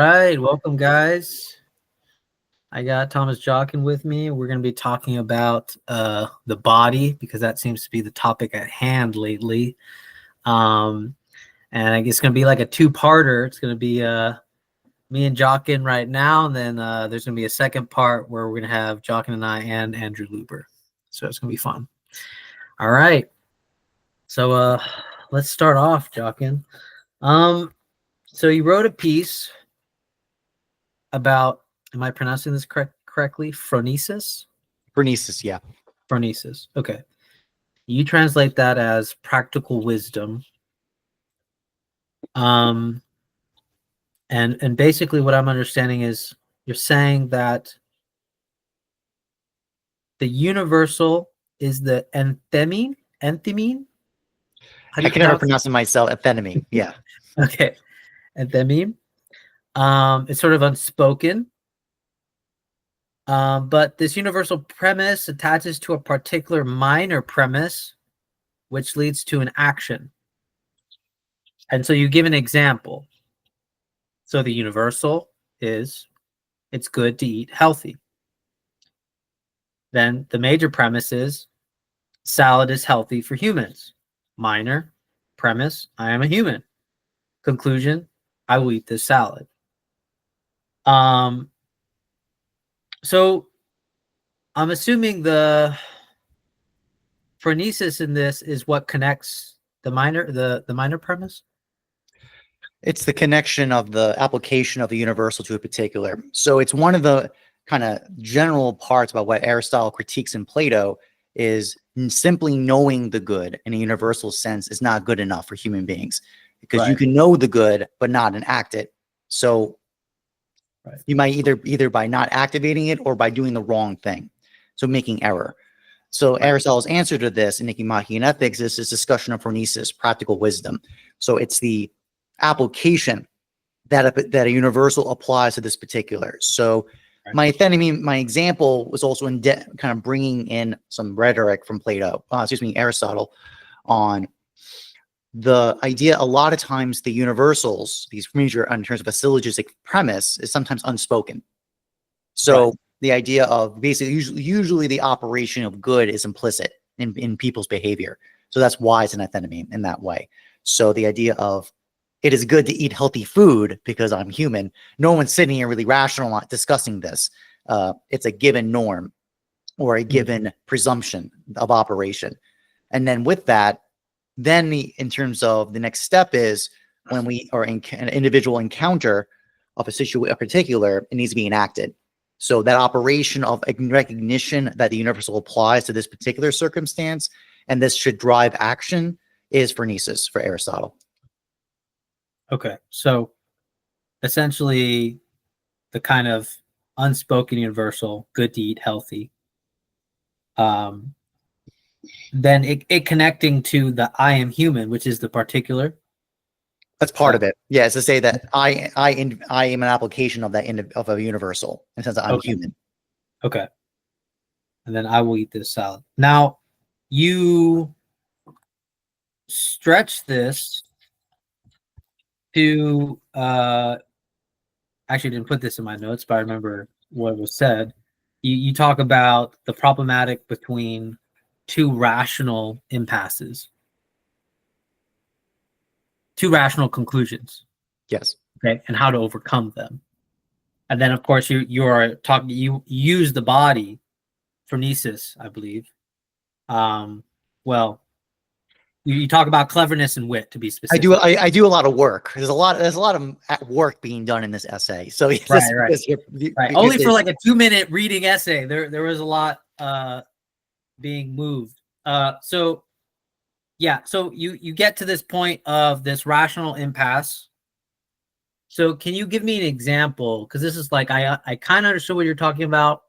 All right, welcome guys. I got Thomas Jockin with me. We're going to be talking about the body because that seems to be the topic at hand lately. And I guess it's going to be like a two-parter. It's going to be me and Jockin right now, and then there's going to be a second part where we're going to have Jockin and I and Andrew Luber. So it's going to be fun. All right. So let's start off, Jockin. So you wrote a piece about, am I pronouncing this correctly? Phronesis? Phronesis, yeah. Phronesis. Okay. You translate that as practical wisdom. And basically what I'm understanding is you're saying that the universal is the enthymeme? Enthymeme? How do I you can never pronounce pronounce it myself. Amphetamine, yeah. Okay. Enthymeme. It's sort of unspoken. But this universal premise attaches to a particular minor premise, which leads to an action. And so you give an example. So the universal is it's good to eat healthy. Then the major premise is salad is healthy for humans. Minor premise, I am a human. Conclusion, I will eat this salad. So I'm assuming the phronesis in this is what connects the minor premise. It's the connection of the application of the universal to a particular. So it's one of the kind of general parts about what Aristotle critiques in Plato is simply knowing the good in a universal sense is not good enough for human beings because you can know the good but not enact it. So you might either by not activating it or by doing the wrong thing. So making error. So Aristotle's answer to this in Nicomachean and Ethics is this discussion of phronesis, practical wisdom. So it's the application that a universal applies to this particular. So my example was also in kind of bringing in some rhetoric from Aristotle on the idea. A lot of times the universals, these major in terms of a syllogistic premise, is sometimes unspoken. So the idea of basically usually the operation of good is implicit in people's behavior. So that's why it's an enthymeme in that way. So the idea of it is good to eat healthy food because I'm human. No one's sitting here really rational discussing this. It's a given norm or a given presumption of operation. And then with that, then in terms of the next step is when we are in an individual encounter of a particular, it needs to be enacted. So that operation of recognition that the universal applies to this particular circumstance, and this should drive action, is phronesis for Aristotle. Okay, so essentially the kind of unspoken universal, good to eat healthy. Then it connecting to the I am human, which is the particular. That's part of it. Yeah, it's to say that I am an application of that of a universal in the sense that I'm human. Okay. And then I will eat this salad. Now, you stretch this to actually didn't put this in my notes, but I remember what was said. You talk about the problematic between two rational impasses, two rational conclusions. Yes. Okay, and how to overcome them. And then, of course, you use the body, phronesis, I believe. Well, you talk about cleverness and wit, to be specific. I do a lot of work. There's a lot of work being done in this essay. So right. Only for like a 2-minute reading essay, there was a lot being moved. So you get to this point of this rational impasse. So can you give me an example? Because this is like I kind of understood what you're talking about,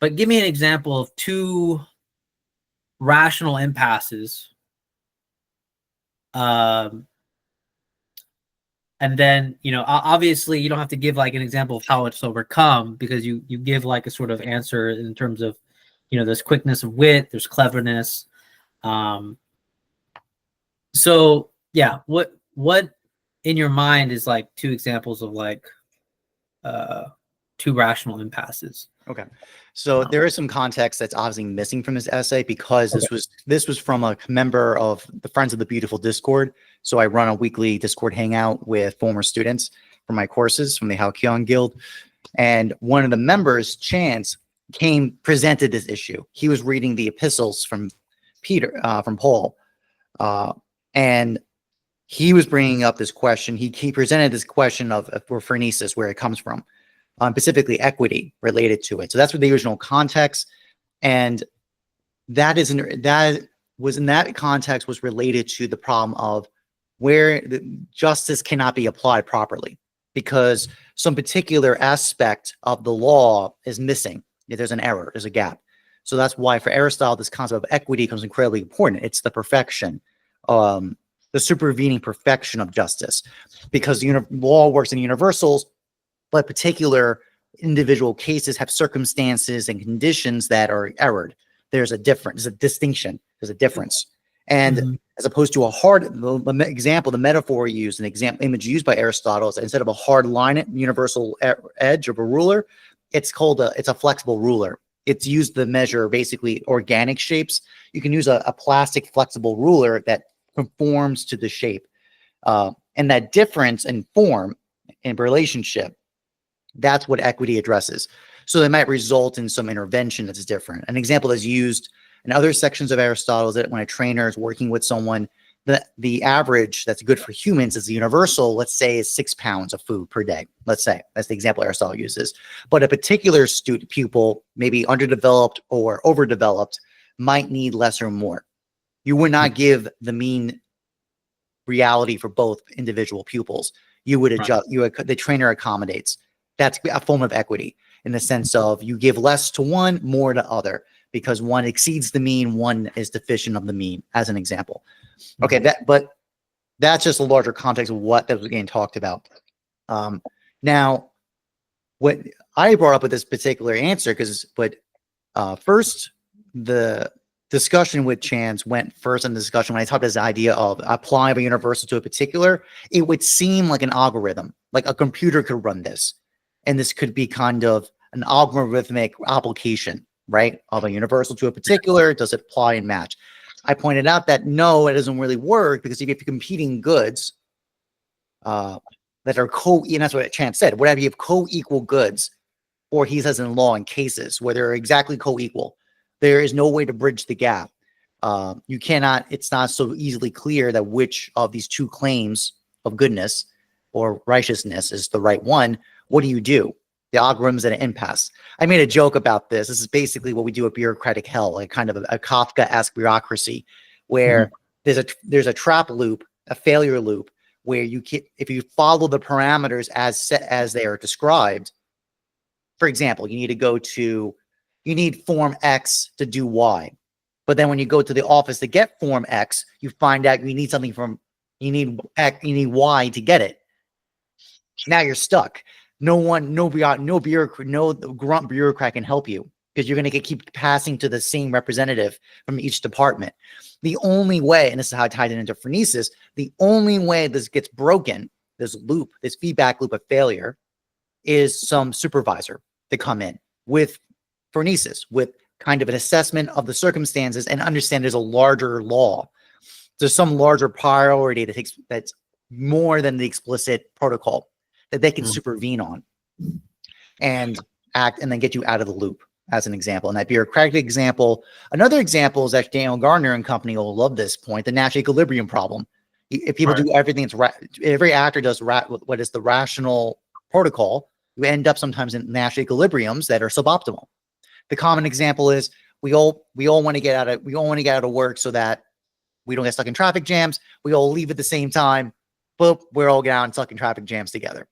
but give me an example of two rational impasses. And then, obviously you don't have to give like an example of how it's overcome because you give like a sort of answer in terms of, there's quickness of wit, there's cleverness. So yeah, what in your mind is like two examples of like two rational impasses. Okay. So there is some context that's obviously missing from this essay because this was from a member of the Friends of the Beautiful Discord. So I run a weekly Discord hangout with former students for my courses from the Halcyon Guild. And one of the members, Chance, presented this issue. He was reading the epistles from Paul, and he was bringing up this question. He presented this question of phronesis, where it comes from, specifically equity related to it. So that's what the original context, and that was in that context was related to the problem of where the justice cannot be applied properly because some particular aspect of the law is missing. There's an error, there's a gap. So that's why for Aristotle, this concept of equity becomes incredibly important. It's the perfection, the supervening perfection of justice, because law works in universals, but particular individual cases have circumstances and conditions that are errored. There's a difference, there's a distinction, there's a difference. And as opposed to the example, the metaphor used, an example image used by Aristotle is instead of a hard line, universal edge of a ruler, it's a flexible ruler. It's used to measure basically organic shapes. You can use a plastic flexible ruler that conforms to the shape. And that difference in form and relationship, that's what equity addresses. So they might result in some intervention that's different. An example that's used in other sections of Aristotle is that when a trainer is working with someone, the average that's good for humans is the universal, let's say, is 6 pounds of food per day. Let's say that's the example Aristotle uses. But a particular pupil, maybe underdeveloped or overdeveloped, might need less or more. You would not give the mean reality for both individual pupils. You would adjust. The trainer accommodates. That's a form of equity in the sense of you give less to one, more to other, because one exceeds the mean, one is deficient of the mean, as an example. Okay, but that's just a larger context of what that was getting talked about. Now, what I brought up with this particular answer, first, the discussion with Chance went first in the discussion when I talked about this idea of applying a universal to a particular, it would seem like an algorithm, like a computer could run this. And this could be kind of an algorithmic application, right, of a universal to a particular. Does it apply and match? I pointed out that no, it doesn't really work because if you have competing goods that are and that's what Chance said, whatever you have co-equal goods, or he says in law in cases where they're exactly co-equal, there is no way to bridge the gap. You cannot, it's not so easily clear that which of these two claims of goodness or righteousness is the right one. What do? The algorithm's at an impasse. I made a joke about this. This is basically what we do at bureaucratic hell, like kind of a Kafka-esque bureaucracy, where there's a trap loop, a failure loop, where if you follow the parameters as they are described. For example, you need form X to do Y, but then when you go to the office to get form X, you find out you need Y to get it. Now you're stuck. No grunt bureaucrat can help you because you're going to keep passing to the same representative from each department. The only way, and this is how I tied it into phronesis, the only way this gets broken, this feedback loop of failure, is some supervisor to come in with phronesis, with kind of an assessment of the circumstances and understand there's a larger law. There's some larger priority that's more than the explicit protocol that they can supervene on and act and then get you out of the loop, as an example. And that bureaucratic example, another example is that Daniel Gardner and company will love this point, the Nash equilibrium problem. If people do everything, every actor does what is the rational protocol, you end up sometimes in Nash equilibriums that are suboptimal. The common example is we all want to get out of work so that we don't get stuck in traffic jams. We all leave at the same time, but we're all down stuck in traffic jams together.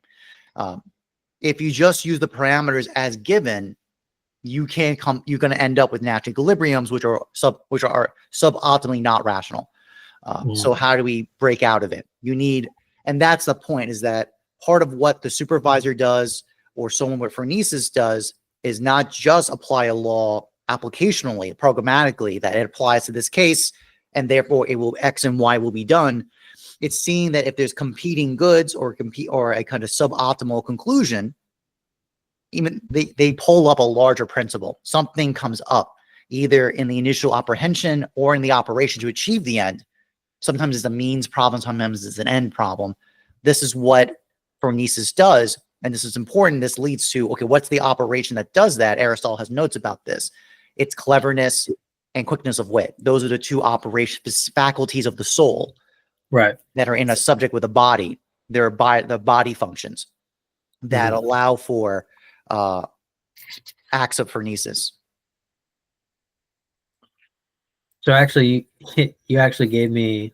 If you just use the parameters as given, you're going to end up with Nash equilibriums, which are suboptimally not rational. So how do we break out of it? And that's the point, is that part of what the supervisor does or someone with phronesis does is not just apply a law applicationally, programmatically, that it applies to this case, and therefore it will X and Y will be done. It's seeing that if there's competing goods or a kind of suboptimal conclusion, even they pull up a larger principle. Something comes up either in the initial apprehension or in the operation to achieve the end. Sometimes it's a means problem, sometimes it's an end problem. This is what phronesis does, and this is important. This leads to, okay, what's the operation that does that? Aristotle has notes about this. It's cleverness and quickness of wit. Those are the two operations, faculties of the soul, right, that are in a subject with a body. They're the body functions that allow for acts of phronesis. So actually, you actually gave me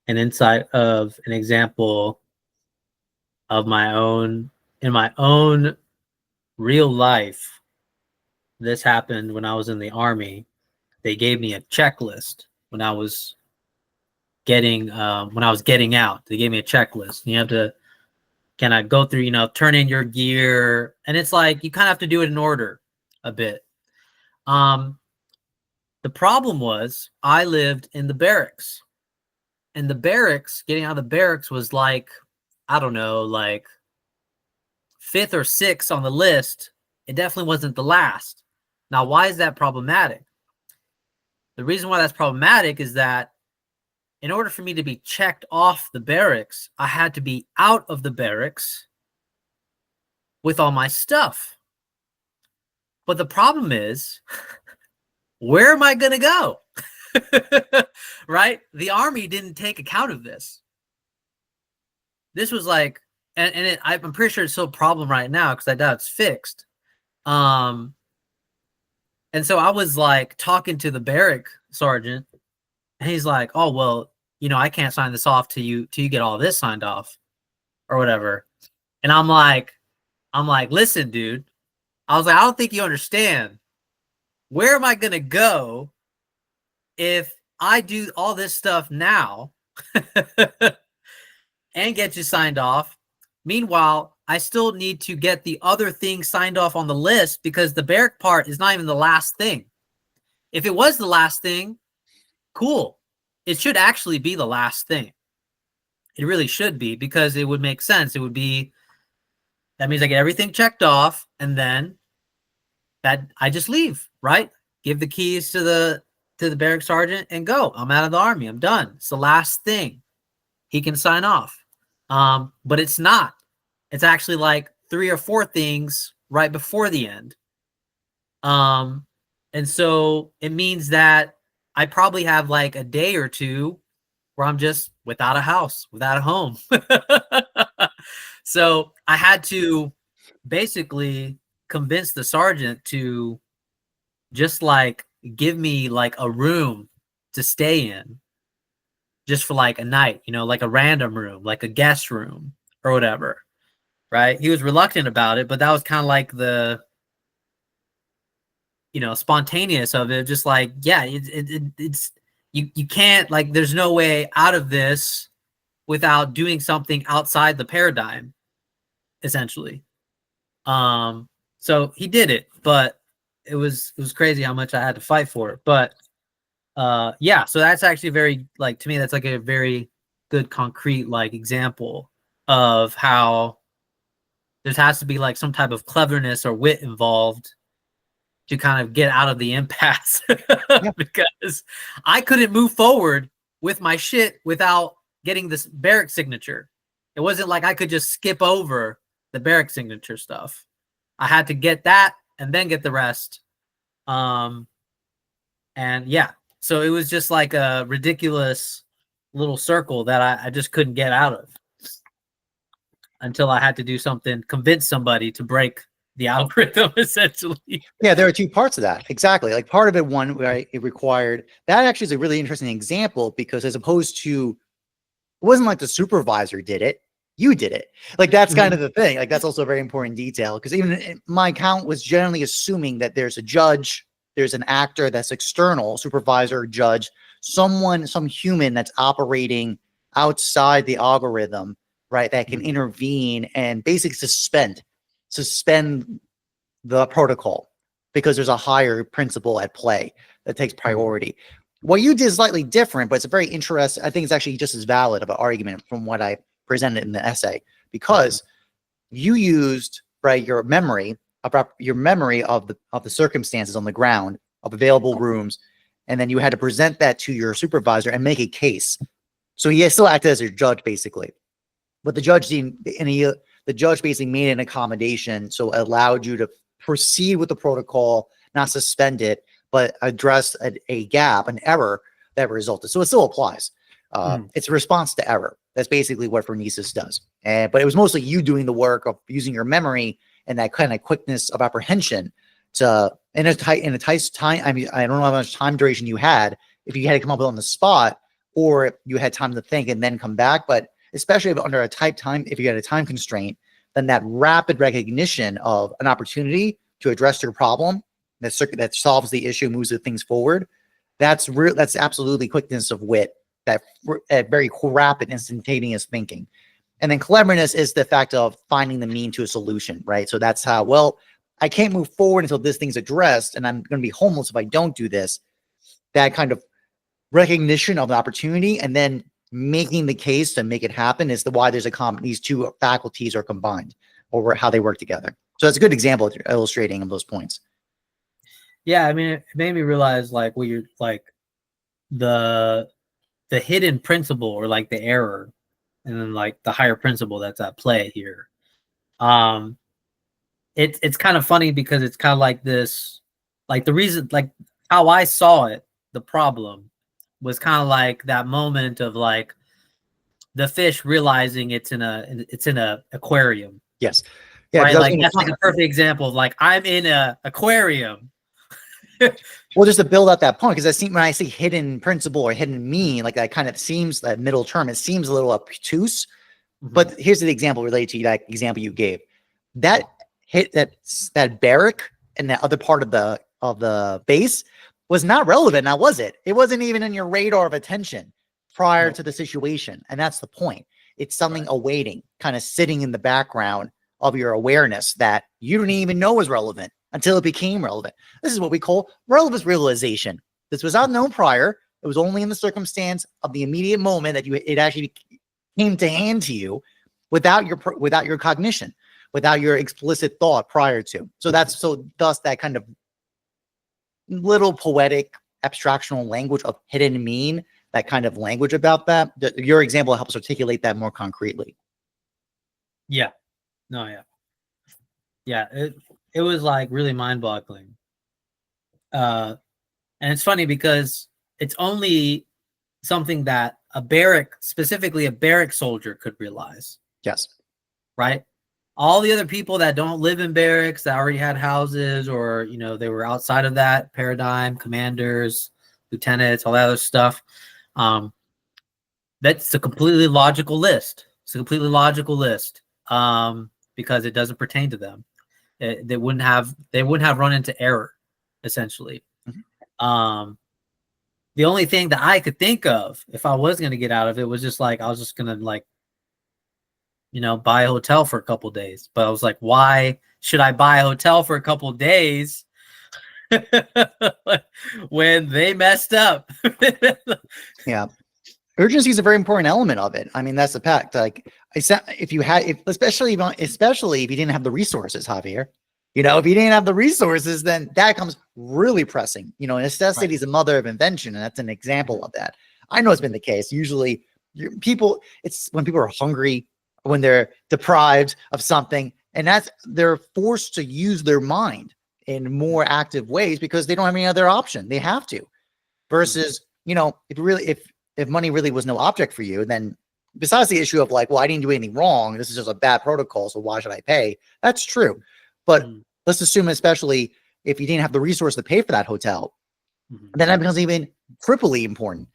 an insight of an example of my own, in my own real life. This happened when I was in the Army. They gave me a checklist when I was getting out. They gave me a checklist. You have to kind of go through, turn in your gear, and it's like you kind of have to do it in order a bit. The problem was I lived in the barracks, and the barracks, getting out of the barracks was like, I don't know, like 5th or 6th on the list. It definitely wasn't the last. Now, why is that problematic? The reason why that's problematic is that in order for me to be checked off the barracks, I had to be out of the barracks with all my stuff. But the problem is, where am I going to go? Right? The Army didn't take account of this. This was like, I'm pretty sure it's still a problem right now because I doubt it's fixed. And so I was like talking to the barrack sergeant, and he's like, "Oh, well, I can't sign this off till you get all this signed off or whatever." And I'm like, "Listen, dude," I was like, "I don't think you understand. Where am I going to go if I do all this stuff now and get you signed off? Meanwhile, I still need to get the other things signed off on the list because the barrack part is not even the last thing. If it was the last thing, cool. It should actually be the last thing. It really should be, because it would make sense. It would be, that means I get everything checked off, and then that I just leave, right? Give the keys to the barrack sergeant and go. I'm out of the Army. I'm done. It's the last thing. He can sign off. But it's not. It's actually like 3 or 4 things right before the end. And so it means that I probably have like a day or two where I'm just without a house, without a home. So I had to basically convince the sergeant to just like give me like a room to stay in just for like a night, like a random room, like a guest room or whatever. Right. He was reluctant about it, but that was kind of like the, spontaneous of it. Just like, yeah, it's, you can't, like, there's no way out of this without doing something outside the paradigm, essentially. So he did it, but it was crazy how much I had to fight for it. But yeah, so that's actually very, like, to me, that's like a very good concrete like example of how there has to be like some type of cleverness or wit involved to kind of get out of the impasse. Yeah. Because I couldn't move forward with my shit without getting this barrack signature. It wasn't like I could just skip over the barrack signature stuff. I had to get that and then get the rest. And yeah, so it was just like a ridiculous little circle that I just couldn't get out of until I had to do something, convince somebody to break the algorithm, essentially. Yeah, there are 2 parts of that. Exactly. Like part of it, one, where it required, that actually is a really interesting example, because as opposed to, it wasn't like the supervisor did it, you did it. Like that's kind of the thing. Like that's also a very important detail, because even my account was generally assuming that there's a judge, there's an actor that's external, supervisor, judge, someone, some human that's operating outside the algorithm, right, that can intervene and basically suspend the protocol, because there's a higher principle at play that takes priority. What you did is slightly different, but it's a very interesting, I think it's actually just as valid of an argument from what I presented in the essay, because you used, right, your memory your memory of the circumstances on the ground, of available rooms, and then you had to present that to your supervisor and make a case. So he still acted as your judge, basically. But the judge the judge basically made an accommodation, so it allowed you to proceed with the protocol, not suspend it, but address a gap, an error that resulted. So it still applies. It's a response to error. That's basically what phronesis does. But it was mostly you doing the work of using your memory and that kind of quickness of apprehension to in a tight time. I mean, I don't know how much time duration you had, if you had to come up with it on the spot, or you had time to think and then come back. But especially under a tight time, if you had a time constraint, then that rapid recognition of an opportunity to address your problem that solves the issue, moves the things forward. That's absolutely quickness of wit, that very rapid, instantaneous thinking. And then cleverness is the fact of finding the mean to a solution, right? So that's how, well, I can't move forward until this thing's addressed, and I'm going to be homeless if I don't do this. That kind of recognition of the opportunity and then making the case to make it happen is why there's these two faculties are combined, or how they work together. So that's a good example of illustrating of those points. Yeah, I mean, it made me realize like what you're like the hidden principle, or like the error, and then like the higher principle that's at play here. It's kind of funny because it's kind of like this, like the reason, like how I saw it, the problem was kind of like that moment of like the fish realizing it's in a aquarium. Yes. Yeah. Right. Like that's like a perfect example of like, I'm in a aquarium. Well, just to build out that point, because when I say hidden principle or hidden mean, like that kind of seems, that middle term, it seems a little obtuse. But here's the example related to that example you gave. That barrack and that other part of the base was not relevant. Now, was it? It wasn't even in your radar of attention prior to the situation. And that's the point. It's something awaiting, kind of sitting in the background of your awareness that you didn't even know was relevant until it became relevant. This is what we call relevance realization. This was not known prior. It was only in the circumstance of the immediate moment that it actually came to hand to you without your cognition, without your explicit thought prior to. So thus that kind of little poetic abstractional language of hidden mean, that kind of language about that. Your example helps articulate that more concretely. Yeah. No, yeah. Yeah. It was like really mind-boggling. And it's funny because it's only something that specifically a barrack soldier could realize. Yes. Right? All the other people that don't live in barracks, that already had houses, or, they were outside of that paradigm, commanders, lieutenants, all that other stuff. That's a completely logical list. It's a completely logical list because it doesn't pertain to them. They wouldn't have run into error, essentially. Mm-hmm. The only thing that I could think of, if I was going to get out of it, was just like, I was just going to like, buy a hotel for a couple of days. But I was like, why should I buy a hotel for a couple of days when they messed up? Yeah. Urgency is a very important element of it. I mean, that's the fact. Like I said, especially if you didn't have the resources, Javier, if you didn't have the resources, then that comes really pressing. Necessity is the mother of invention. And that's an example of that. I know it's been the case. Usually it's when people are hungry, when they're deprived of something, and they're forced to use their mind in more active ways because they don't have any other option. They have to. Versus, if money really was no object for you, then besides the issue of like, well, I didn't do anything wrong, this is just a bad protocol, so why should I pay? That's true. But let's assume, especially if you didn't have the resource to pay for that hotel, then that becomes even triply important.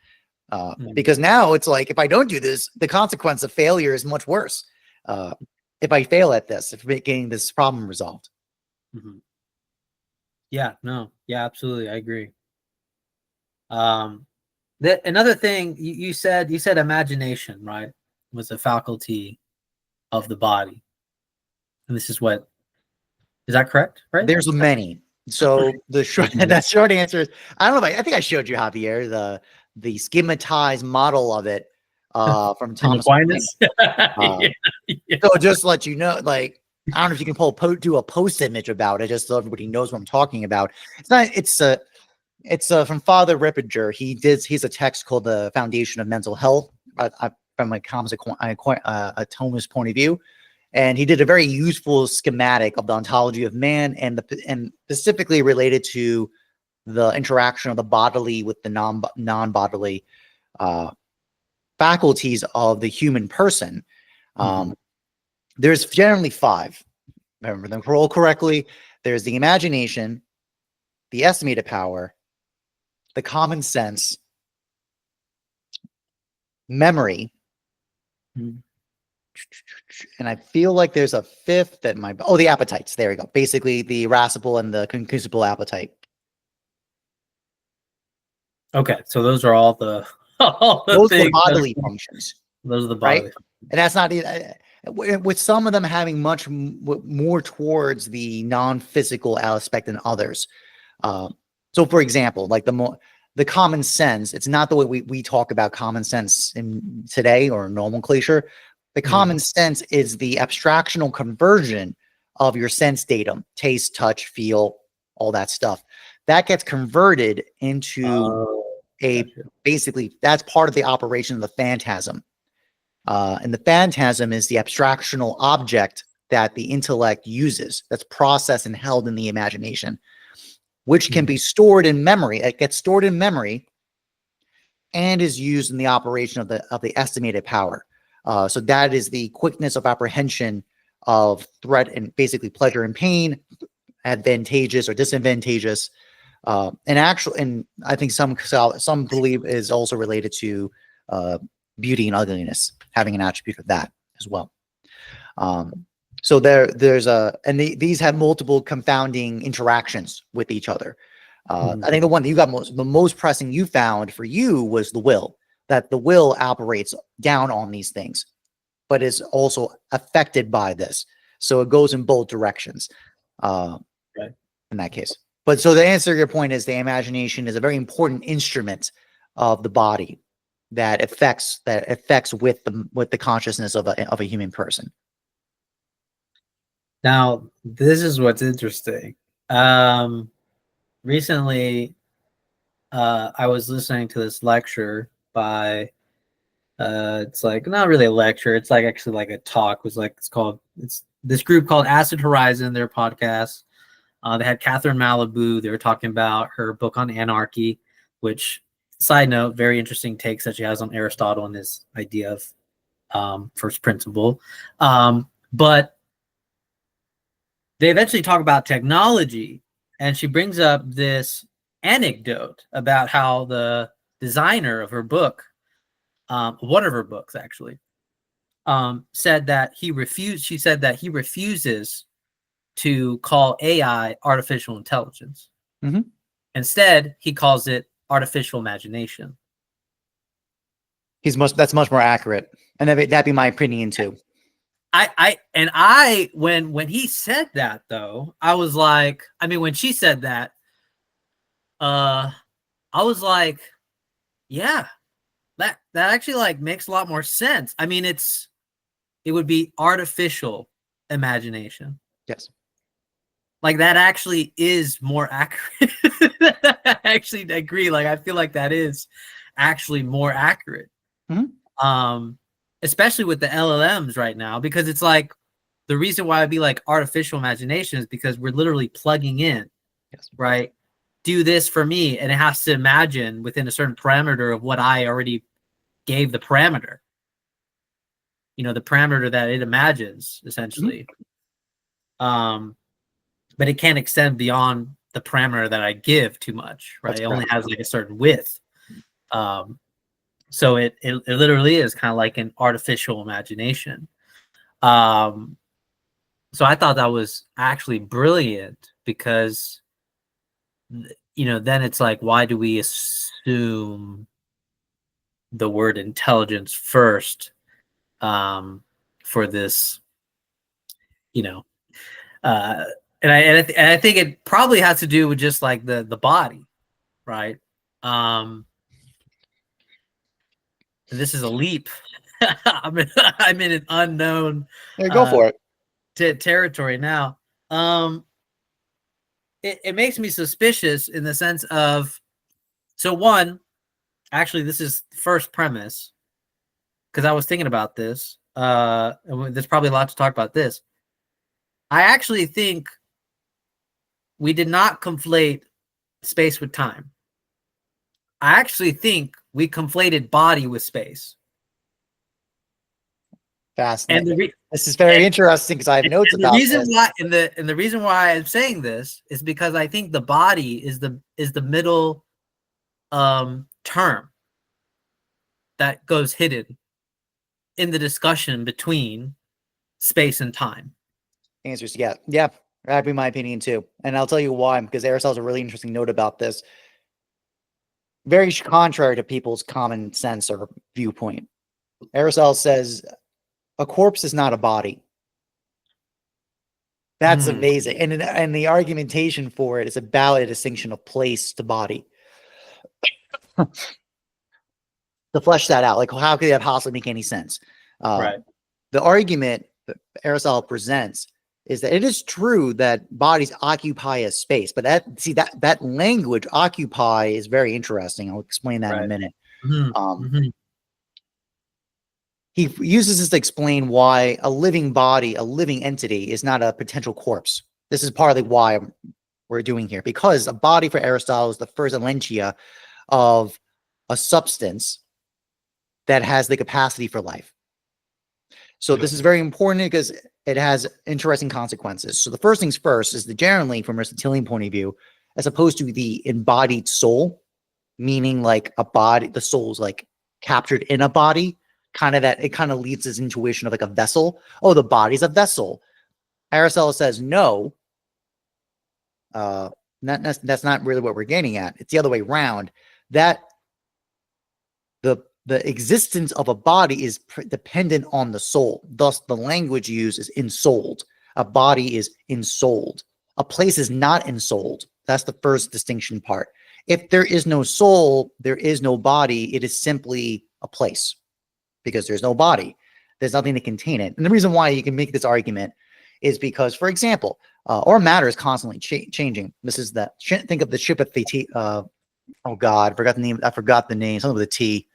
Because now it's like, if I don't do this, the consequence of failure is much worse. If I fail at this, if getting this problem resolved. Yeah, no, yeah, absolutely. I agree. Another thing you said imagination, right, was a faculty of the body. And this is that correct? Right? There's many. So the short answer is, I don't know. I think I showed you, Javier, the schematized model of it from Thomas. Yeah. So just to let you know, like I don't know if you can do a post image about it, just so everybody knows what I'm talking about. It's not. It's from Father Rippinger. He's a text called "The Foundation of Mental Health," from a a Thomist point of view, and he did a very useful schematic of the ontology of man and specifically related to the interaction of the bodily with the non-bodily faculties of the human person. There's generally 5. Remember them all correctly. There's the imagination, the estimated power, the common sense, memory, and I feel like there's a 5th that might. Oh, the appetites. There we go. Basically, the irascible and the concupiscible appetite. Okay, so those are all the those are the bodily functions. Those are the bodily, right? And that's not with some of them having much more towards the non-physical aspect than others. So, for example, like the common sense, it's not the way we talk about common sense in today or nomenclature. The common sense is the abstractional conversion of your sense datum, taste, touch, feel, all that stuff. That gets converted into basically, that's part of the operation of the phantasm. And the phantasm is the abstractional object that the intellect uses, that's processed and held in the imagination, which can be stored in memory. It gets stored in memory and is used in the operation of the estimated power. So that is the quickness of apprehension of threat and basically pleasure and pain, advantageous or disadvantageous. And I think some believe is also related to beauty and ugliness, having an attribute of that as well. So these have multiple confounding interactions with each other. I think the one that you got the most pressing you found for you was the will, that the will operates down on these things, but is also affected by this. So it goes in both directions in that case. But so to answer your point is the imagination is a very important instrument of the body that affects with the consciousness of a human person. Now, this is what's interesting. Recently, I was listening to this lecture by, it's like not really a lecture. It's like actually like a talk. It's this group called Acid Horizon, their podcast. They had Catherine Malibu. They were talking about her book on anarchy, which, side note, very interesting takes that she has on Aristotle and his idea of first principle. But they eventually talk about technology, and she brings up this anecdote about how the designer of her book, one of her books actually, said that he refused. She said that he refuses to call AI artificial intelligence. Instead, he calls it artificial imagination. That's much more accurate, and that'd be my opinion too. When he said that though, I was like, I mean, when she said that, I was like, yeah, that actually like makes a lot more sense. I mean, it would be artificial imagination. Yes. Like that actually is more accurate. I actually agree. Like I feel like that is actually more accurate. Especially with the LLMs right now, because it's like the reason why I'd be like artificial imagination is because we're literally plugging in, right? Do this for me, and it has to imagine within a certain parameter of what I already gave the parameter. You know, the parameter that it imagines essentially. But it can't extend beyond the parameter that I give too much, right? It only has like a certain width. So it literally is kind of like an artificial imagination. So I thought that was actually brilliant because, you know, then it's like, why do we assume the word intelligence first for this, you know, and I think it probably has to do with just like the body, right? This is a leap. I'm in an unknown. Yeah, go for it. territory now. It makes me suspicious in the sense of, so one, actually, this is the first premise, because I was thinking about this. And there's probably a lot to talk about this. I actually think we did not conflate space with time. I actually think we conflated body with space. Fascinating. This is very interesting because I have notes about this. The reason why I'm saying this is because I think the body is the middle term that goes hidden in the discussion between space and time. Answers, yeah, that'd be my opinion too, and I'll tell you why. Because Aristotle's a really interesting note about this, very contrary to people's common sense or viewpoint. Aristotle says a corpse is not a body. That's amazing, and the argumentation for it is about a distinction of place to body. To flesh that out, like how could that possibly make any sense? Right. The argument that Aristotle presents is that it is true that bodies occupy a space, but that language occupy is very interesting. I'll explain that in a minute. He uses this to explain why a living body, a living entity, is not a potential corpse. This is partly why we're doing here, because a body for Aristotle is the first elentia of a substance that has the capacity for life. So this is very important because it has interesting consequences. So the first things first is that generally, from a Aristotelian point of view, as opposed to the embodied soul, meaning like a body, the soul is like captured in a body, it kind of leads this intuition of like a vessel. Oh, the body's a vessel. Aristotle says no. That's not really what we're getting at. It's the other way around. That the existence of a body is dependent on the soul. Thus, the language used is ensouled. A body is ensouled. A place is not ensouled. That's the first distinction part. If there is no soul, there is no body. It is simply a place because there's no body. There's nothing to contain it. And the reason why you can make this argument is because, for example, our matter is constantly changing. This is that. Think of the ship at the oh God, I forgot the name. I forgot the name. Something with a T.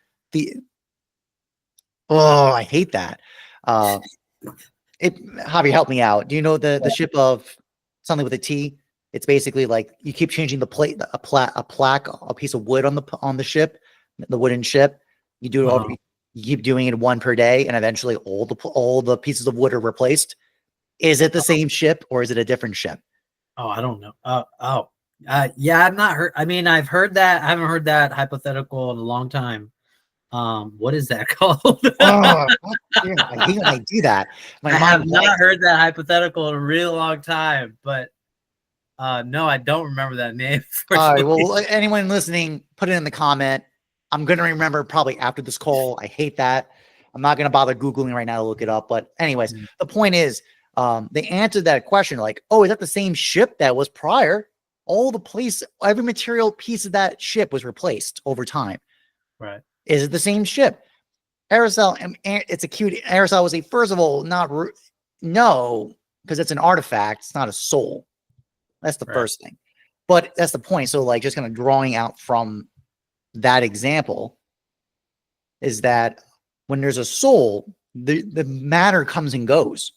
I hate that. Javi, help me out. Do you know the ship of something with a T? It's basically like you keep changing the plate, a plaque, a piece of wood on the ship, the wooden ship. You do it you keep doing it one per day, and eventually all the pieces of wood are replaced. Is it the same ship or is it a different ship? Oh, I don't know. Yeah, I've not heard. I mean, I've heard that. I haven't heard that hypothetical in a long time. What is that called? I hate when I do that. I have not heard that hypothetical in a really long time, but no, I don't remember that name. All right, well, anyone listening, put it in the comment. I'm going to remember probably after this call. I hate that. I'm not going to bother Googling right now to look it up. But anyways, the point is, they answered that question like, oh, is that the same ship that was prior? Every material piece of that ship was replaced over time. Right. Is it the same ship? Aristotle, it's a cute. Aristotle was first of all, no, because it's an artifact. It's not a soul. That's the first thing. But that's the point. So like just kind of drawing out from that example is that when there's a soul, the matter comes and goes.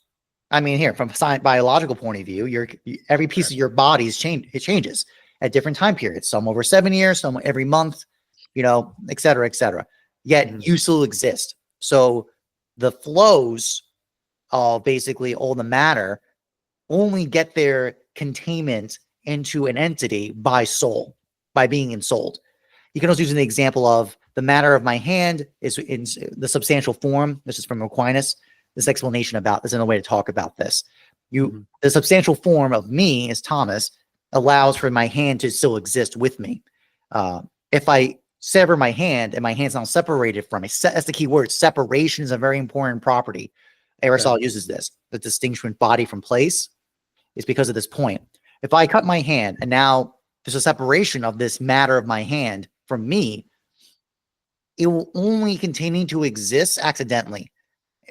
I mean, here from a biological point of view, every piece of your body it changes at different time periods. Some over 7 years, some every month, et cetera, et cetera. Yet you still exist. So the flows of basically all the matter only get their containment into an entity by soul, by being ensouled. You can also use an example of the matter of my hand is in the substantial form. This is from Aquinas. This explanation about this in a way to talk about this. The substantial form of me as Thomas allows for my hand to still exist with me. If I sever my hand and my hand's not separated from me, that's the key word. Separation is a very important property. Aristotle uses this. The distinction body from place is because of this point. If I cut my hand and now there's a separation of this matter of my hand from me, it will only continue to exist accidentally.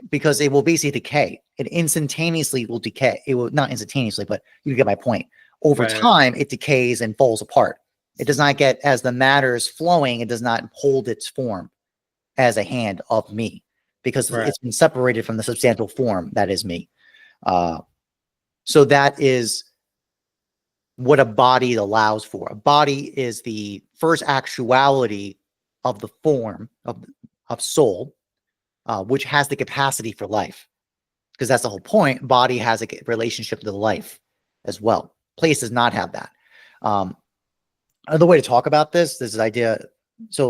because it will basically decay. It instantaneously will decay. It will not instantaneously, but you get my point. Over Right. time, it decays and falls apart. It does not get, as the matter is flowing, it does not hold its form as a hand of me, because Right. it's been separated from the substantial form that is me. So that is what a body allows for. A body is the first actuality of the form of soul, which has the capacity for life, because that's the whole point. Body has a relationship to life as well. Place does not have that. Another way to talk about this idea. So